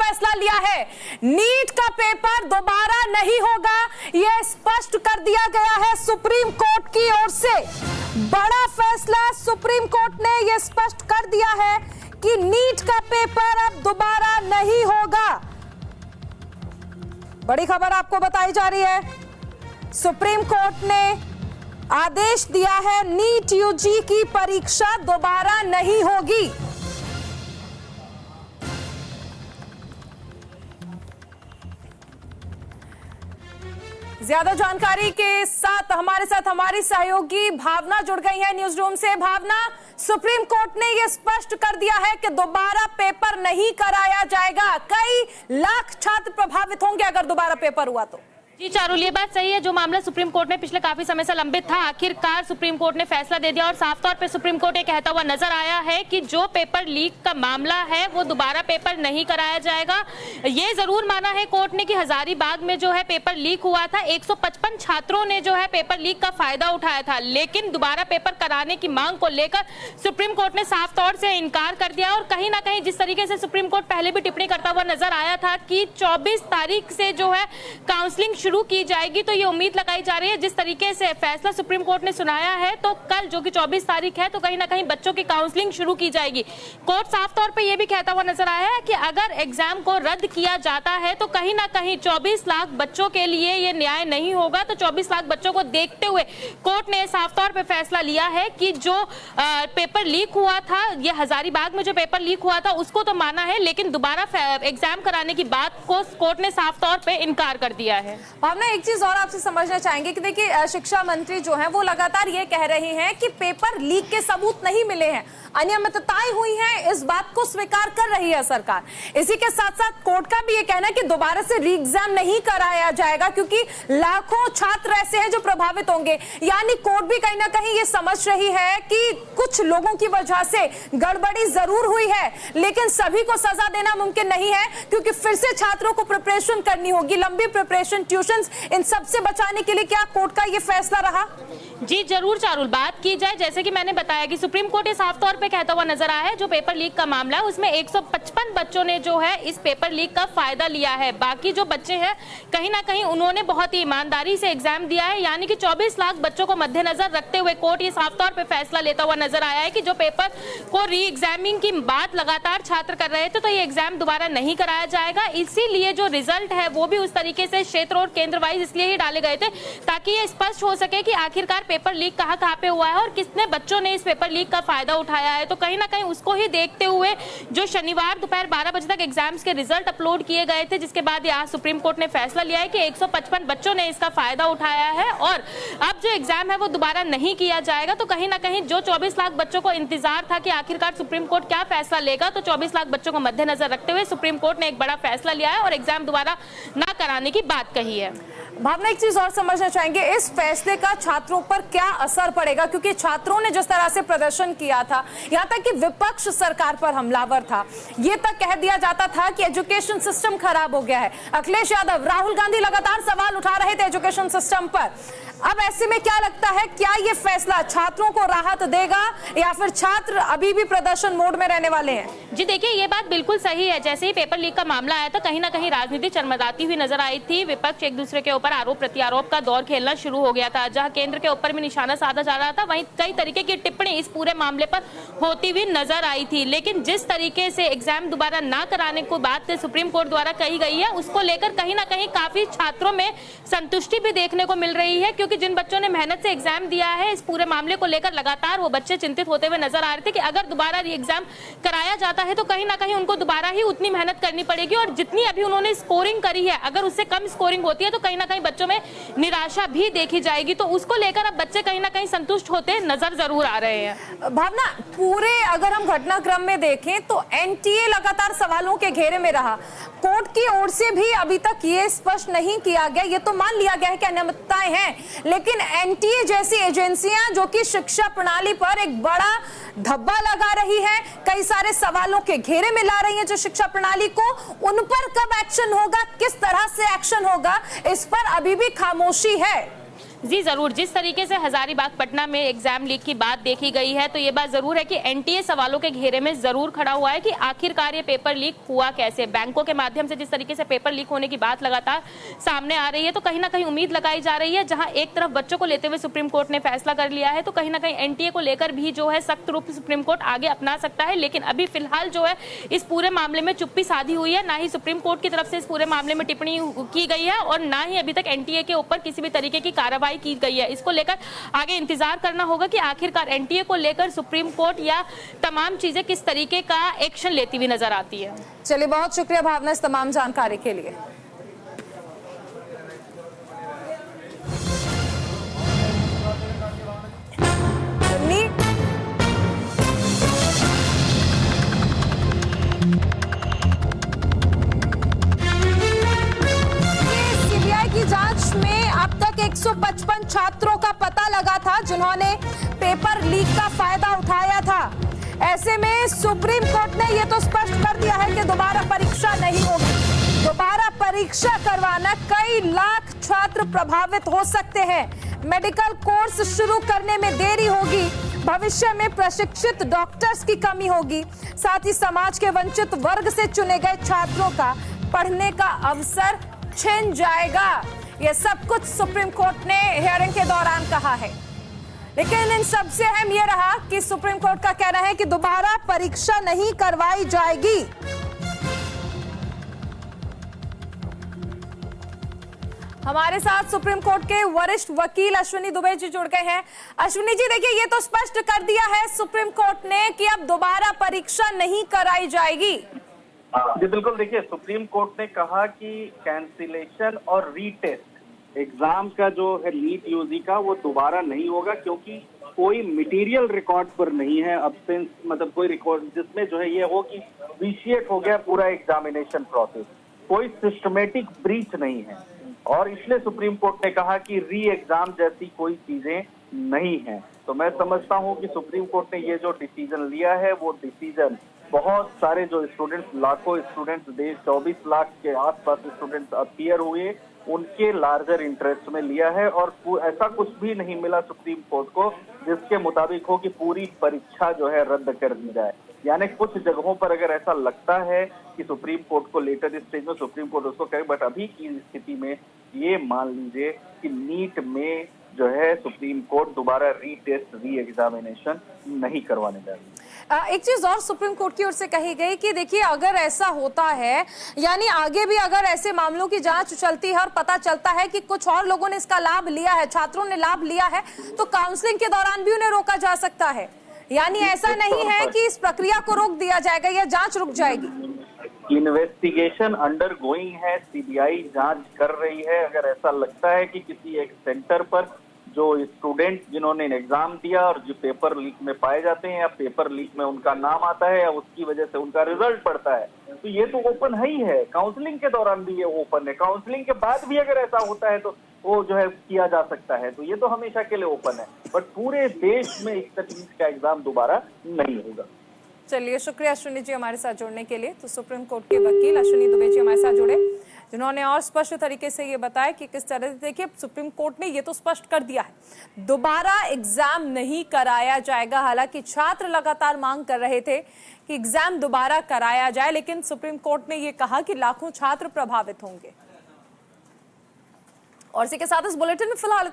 फैसला लिया है। नीट का पेपर दोबारा नहीं होगा, यह स्पष्ट कर दिया गया है सुप्रीम कोर्ट की ओर से। बड़ा फैसला सुप्रीम कोर्ट ने यह स्पष्ट कर दिया है कि नीट का पेपर अब दोबारा नहीं होगा। बड़ी खबर आपको बताई जा रही है, सुप्रीम कोर्ट ने आदेश दिया है नीट यूजी की परीक्षा दोबारा नहीं होगी। ज्यादा जानकारी के साथ हमारी सहयोगी भावना जुड़ गई है न्यूज रूम से। भावना, सुप्रीम कोर्ट ने यह स्पष्ट कर दिया है कि दोबारा पेपर नहीं कराया जाएगा। कई लाख छात्र प्रभावित होंगे अगर दोबारा पेपर हुआ तो। जी चारुल, ये बात सही है। जो मामला सुप्रीम कोर्ट में पिछले काफी समय से लंबित था, आखिरकार सुप्रीम कोर्ट ने फैसला दे दिया और साफ तौर पे सुप्रीम कोर्ट ये कहता हुआ नजर आया है कि जो पेपर लीक का मामला है वो दोबारा पेपर नहीं कराया जाएगा। ये जरूर माना है कोर्ट ने कि हजारीबाग में जो है पेपर लीक हुआ था, 155 छात्रों ने जो है पेपर लीक का फायदा उठाया था, लेकिन दोबारा पेपर कराने की मांग को लेकर सुप्रीम कोर्ट ने साफ तौर से इनकार कर दिया। और कहीं ना कहीं जिस तरीके से सुप्रीम कोर्ट पहले भी टिप्पणी करता हुआ नजर आया था कि 24 तारीख से जो है काउंसलिंग शुरू की जाएगी, तो ये उम्मीद लगाई जा रही है जिस तरीके से फैसला सुप्रीम कोर्ट ने सुनाया है, तो कल जो कि 24 तारीख है तो कहीं ना कहीं बच्चों की काउंसलिंग शुरू की जाएगी। कोर्ट साफ तौर पे ये भी कहता हुआ नजर आया है कि अगर एग्जाम को रद्द किया जाता है तो कहीं ना कहीं 24 लाख बच्चों के लिए ये न्याय नहीं होगा। तो 24 लाख बच्चों को देखते हुए कोर्ट ने साफ तौर पे फैसला लिया है कि जो पेपर लीक हुआ था, ये हजारीबाग में जो पेपर लीक हुआ था उसको तो माना है, लेकिन दोबारा एग्जाम कराने की बात को कोर्ट ने साफ तौर पे इनकार कर दिया है। भावना, एक चीज और आपसे समझना चाहेंगे कि देखिए शिक्षा मंत्री जो हैं वो लगातार ये कह रहे हैं कि पेपर लीक के सबूत नहीं मिले हैं, अनियमितताएं हुई हैं, इस बात को स्वीकार कर रही है सरकार। इसी के साथ साथ कोर्ट का भी ये कहना है कि दोबारा से री एग्जाम नहीं कराया जाएगा क्योंकि लाखों छात्र ऐसे हैं जो प्रभावित होंगे। यानी कोर्ट भी कहीं ना कहीं ये समझ रही है कि कुछ लोगों की वजह से गड़बड़ी जरूर हुई है, लेकिन सभी को सजा देना मुमकिन नहीं है क्योंकि फिर से छात्रों को प्रिपरेशन करनी होगी, लंबी प्रिपरेशन, ट्यूशंस, इन सबसे बचाने के लिए क्या कोर्ट का ये फैसला रहा? जी जरूर चारुल, बात की जाए जैसे कि मैंने बताया कि सुप्रीम कोर्ट ये साफ तौर पे कहता हुआ नजर आया है जो पेपर लीक का मामला है उसमें 155 बच्चों ने जो है इस पेपर लीक का फायदा लिया है। बाकी जो बच्चे हैं कहीं ना कहीं उन्होंने बहुत ही ईमानदारी से एग्जाम दिया है, यानी कि 24 लाख बच्चों को मद्देनजर रखते हुए कोर्ट ये साफ तौर पे फैसला लेता हुआ नजर आया है कि जो पेपर को री एग्जामिंग की बात लगातार छात्र कर रहे थे तो ये एग्जाम दोबारा नहीं कराया जाएगा। इसीलिए जो रिजल्ट है वो भी उस तरीके से क्षेत्र और केंद्र वाइज इसलिए ही डाले गए थे ताकि ये स्पष्ट हो सके कि आखिरकार पेपर लीक कहां पे हुआ है और कितने बच्चों ने इस पेपर लीक का फायदा उठाया है। तो कहीं ना कहीं उसको ही देखते हुए जो शनिवार दोपहर 12 बजे तक एग्जाम्स के रिजल्ट अपलोड किए गए थे, जिसके बाद आज सुप्रीम कोर्ट ने फैसला लिया है कि 155 बच्चों ने इसका फायदा उठाया है और अब जो एग्जाम है वो दोबारा नहीं किया जाएगा। तो कहीं ना कहीं जो 24 लाख बच्चों को इंतजार था कि आखिरकार सुप्रीम कोर्ट क्या फैसला लेगा, तो 24 लाख बच्चों को मद्देनजर रखते हुए सुप्रीम कोर्ट ने एक बड़ा फैसला लिया है और एग्जाम दोबारा ना कराने की बात कही है। भावना, एक चीज और समझना चाहेंगे, इस फैसले का छात्रों पर क्या असर पड़ेगा क्योंकि छात्रों ने जिस तरह से प्रदर्शन किया था, यहाँ तक कि विपक्ष सरकार पर हमलावर था, ये तक कह दिया जाता था कि एजुकेशन सिस्टम खराब हो गया है। अखिलेश यादव, राहुल गांधी लगातार सवाल उठा रहे थे एजुकेशन सिस्टम पर। अब ऐसे में क्या लगता है, क्या ये फैसला छात्रों को राहत देगा या फिर छात्र अभी भी प्रदर्शन मोड में रहने वाले हैं? जी देखिए, ये बात बिल्कुल सही है। जैसे ही पेपर लीक का मामला आया था कहीं ना कहीं राजनीति चरमराती हुई नजर आई थी, विपक्ष एक दूसरे के ऊपर आरोप प्रत्यारोप का दौर खेलना शुरू हो गया था। जहां केंद्र के ऊपर भी निशाना साधा जा रहा था, वहीं कई तरीके की टिप्पणी इस पूरे मामले पर होती हुई नजर आई थी। लेकिन जिस तरीके से एग्जाम दोबारा ना कराने को बात सुप्रीम कोर्ट द्वारा कही गई है, उसको लेकर कहीं ना कहीं काफी छात्रों में संतुष्टि भी देखने को मिल रही है क्योंकि जिन बच्चों ने मेहनत से एग्जाम दिया है, इस पूरे मामले को लेकर लगातार वो बच्चे चिंतित होते हुए नजर आ रहे थे कि अगर दोबारा री एग्जाम कराया जाता है तो कहीं ना कहीं उनको दोबारा ही उतनी मेहनत करनी पड़ेगी और जितनी अभी उन्होंने स्कोरिंग करी है अगर उससे कम स्कोरिंग होती है तो कहीं ना कहीं बच्चों में निराशा भी देखी जाएगी। तो उसको लेकर अब बच्चे कहीं ना कहीं संतुष्ट होते नजर जरूर आ रहे हैं। भावना, पूरे अगर हम घटनाक्रम में देखें तो एनटीए लगातार सवालों के घेरे में रहा। कोर्ट की ओर से भी अभी तक ये स्पष्ट नहीं किया गया, ये तो मान लिया गया है कि अनियमितताएं हैं, लेकिन एनटीए जैसी एजेंसियां जो कि शिक्षा प्रणाली पर एक बड़ा धब्बा लगा रही है, कई सारे सवालों के घेरे में ला रही है जो शिक्षा प्रणाली को, उन पर कब एक्शन होगा, किस तरह से एक्शन होगा, इस पर अभी भी खामोशी है। जी जरूर, जिस तरीके से हजारीबाग पटना में एग्जाम लीक की बात देखी गई है तो ये बात जरूर है कि एनटीए सवालों के घेरे में जरूर खड़ा हुआ है कि आखिरकार ये पेपर लीक हुआ कैसे। बैंकों के माध्यम से जिस तरीके से पेपर लीक होने की बात लगातार सामने आ रही है तो कहीं ना कहीं उम्मीद लगाई जा रही है, जहां एक तरफ बच्चों को लेते हुए सुप्रीम कोर्ट ने फैसला कर लिया है तो कहीं ना कहीं एनटीए को लेकर भी जो है सख्त रूप से सुप्रीम कोर्ट आगे अपना सकता है। लेकिन अभी फिलहाल जो है इस पूरे मामले में चुप्पी साधी हुई है, ना ही सुप्रीम कोर्ट की तरफ से इस पूरे मामले में टिप्पणी की गई है और ना ही अभी तक एनटीए के ऊपर किसी भी तरीके की कार्रवाई की गई है। इसको लेकर आगे इंतजार करना होगा कि आखिरकार एनटीए को लेकर सुप्रीम कोर्ट या तमाम चीजें किस तरीके का एक्शन लेती हुई नजर आती है। चलिए, बहुत शुक्रिया भावना इस तमाम जानकारी के लिए। की जांच में अब तक 155 छात्रों का पता लगा था जिन्होंने पेपर लीक का फायदा उठाया था। ऐसे में सुप्रीम कोर्ट ने यह तो स्पष्ट कर दिया है कि दोबारा परीक्षा नहीं होगी। दोबारा परीक्षा करवाना कई लाख छात्र प्रभावित हो सकते हैं। मेडिकल कोर्स शुरू करने में देरी होगी, भविष्य में प्रशिक्षित डॉक्टर्स की कमी होगी, साथ ही समाज के वंचित वर्ग से चुने गए छात्रों का पढ़ने का अवसर छिन जाएगा। यह सब कुछ सुप्रीम कोर्ट ने हियरिंग के दौरान कहा है। लेकिन इन सबसे अहम यह रहा कि सुप्रीम कोर्ट का कहना है कि दोबारा परीक्षा नहीं करवाई जाएगी। हमारे साथ सुप्रीम कोर्ट के वरिष्ठ वकील अश्विनी दुबे जी जुड़ गए हैं। अश्विनी जी, देखिए, ये तो स्पष्ट कर दिया है सुप्रीम कोर्ट ने कि अब दोबारा परीक्षा नहीं कराई जाएगी। जी बिल्कुल, देखिए, सुप्रीम कोर्ट ने कहा कि कैंसिलेशन और रीटेस्ट एग्जाम का जो है नीट यूजी का वो दोबारा नहीं होगा, क्योंकि कोई मटेरियल रिकॉर्ड पर नहीं है अब्सेंस, मतलब कोई रिकॉर्ड जिसमें जो है ये हो कि विशिएट हो गया पूरा एग्जामिनेशन प्रोसेस, कोई सिस्टमेटिक ब्रीच नहीं है। और इसलिए सुप्रीम कोर्ट ने कहा कि री एग्जाम जैसी कोई चीजें नहीं है। तो मैं समझता हूं कि सुप्रीम कोर्ट ने ये जो डिसीजन लिया है वो डिसीजन बहुत सारे जो स्टूडेंट्स, लाखों स्टूडेंट्स, देश 24 लाख के आसपास स्टूडेंट्स अपीयर हुए, उनके लार्जर इंटरेस्ट में लिया है। और ऐसा कुछ भी नहीं मिला सुप्रीम कोर्ट को जिसके मुताबिक हो कि पूरी परीक्षा जो है रद्द कर दी जाए। यानी कुछ जगहों पर अगर ऐसा लगता है कि सुप्रीम कोर्ट को लेटर स्टेज में सुप्रीम कोर्ट उसको करे, बट अभी की स्थिति में ये मान लीजिए कि नीट में जो है सुप्रीम कोर्ट दोबारा रीटेस्ट, री एग्जामिनेशन नहीं करवाने जा रही। एक चीज और सुप्रीम कोर्ट की ओर से कही गई कि देखिए, अगर ऐसा होता है, यानी आगे भी अगर ऐसे मामलों की जांच चलती है और पता चलता है कि कुछ और लोगों ने इसका लाभ लिया है, छात्रों ने लाभ लिया है, तो काउंसलिंग के दौरान भी उन्हें रोका जा सकता है। यानी ऐसा नहीं है कि इस प्रक्रिया को रोक दिया जाएगा या जांच रुक जाएगी। इन्वेस्टिगेशन अंडर गोइंग है, सीबीआई जांच कर रही है। अगर ऐसा लगता है कि किसी एक सेंटर पर जो स्टूडेंट जिन्होंने एग्जाम दिया और जो पेपर लीक में पाए जाते हैं या पेपर लीक में उनका नाम आता है या उसकी वजह से उनका रिजल्ट पड़ता है, तो ये तो ओपन है ही है। काउंसलिंग के दौरान भी ये ओपन है, काउंसलिंग के बाद भी अगर ऐसा होता है तो वो जो है किया जा सकता है। तो ये तो हमेशा के लिए ओपन है, बट पूरे देश में इस तकनीक का एग्जाम दोबारा नहीं होगा। चलिए, शुक्रिया अश्विनी जी हमारे साथ जुड़ने के लिए। तो सुप्रीम कोर्ट के वकील अश्विनी दुबे जी हमारे साथ जुड़े, जिन्होंने और स्पष्ट तरीके से ये बताया कि किस तरह से, देखिए, सुप्रीम कोर्ट ने ये तो स्पष्ट कर दिया है दोबारा एग्जाम नहीं कराया जाएगा। हालांकि छात्र लगातार मांग कर रहे थे कि एग्जाम दोबारा कराया जाए, लेकिन सुप्रीम कोर्ट ने ये कहा कि लाखों छात्र प्रभावित होंगे। और इसी के साथ इस बुलेटिन में फिलहाल